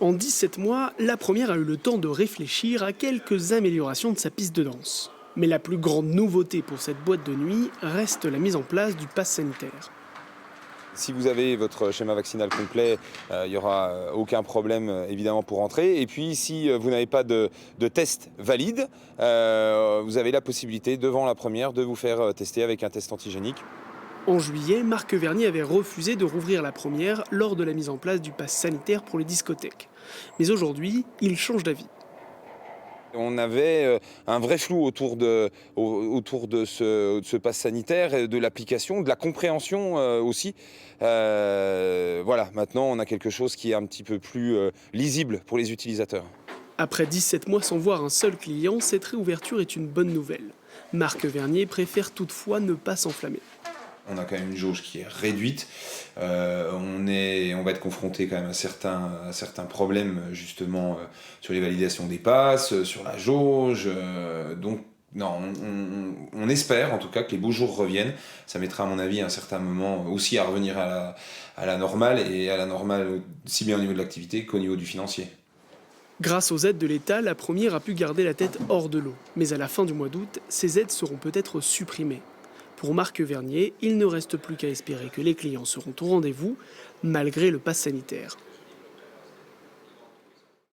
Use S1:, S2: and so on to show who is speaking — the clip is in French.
S1: En 17 mois, la première a eu le temps de réfléchir à quelques améliorations de sa piste de danse. Mais la plus grande nouveauté pour cette boîte de nuit reste la mise en place du pass sanitaire.
S2: Si vous avez votre schéma vaccinal complet, il n'y aura aucun problème évidemment pour entrer. Et puis si vous n'avez pas de test valide, vous avez la possibilité devant la première de vous faire tester avec un test antigénique.
S1: En juillet, Marc Vernier avait refusé de rouvrir la première lors de la mise en place du pass sanitaire pour les discothèques. Mais aujourd'hui, il change d'avis.
S2: On avait un vrai flou autour de ce pass sanitaire, et de l'application, de la compréhension aussi. Voilà, maintenant on a quelque chose qui est un petit peu plus lisible pour les utilisateurs.
S1: Après 17 mois sans voir un seul client, cette réouverture est une bonne nouvelle. Marc Vernier préfère toutefois ne pas s'enflammer.
S3: On a quand même une jauge qui est réduite. On va être confronté quand même à certains problèmes justement sur les validations des passes, sur la jauge. Donc non, on espère en tout cas que les beaux jours reviennent. Ça mettra à mon avis un certain moment aussi à revenir à la normale, et à la normale aussi bien au niveau de l'activité qu'au niveau du financier.
S1: Grâce aux aides de l'État, la première a pu garder la tête hors de l'eau. Mais à la fin du mois d'août, ces aides seront peut-être supprimées. Pour Marc Vernier, il ne reste plus qu'à espérer que les clients seront au rendez-vous, malgré le pass sanitaire.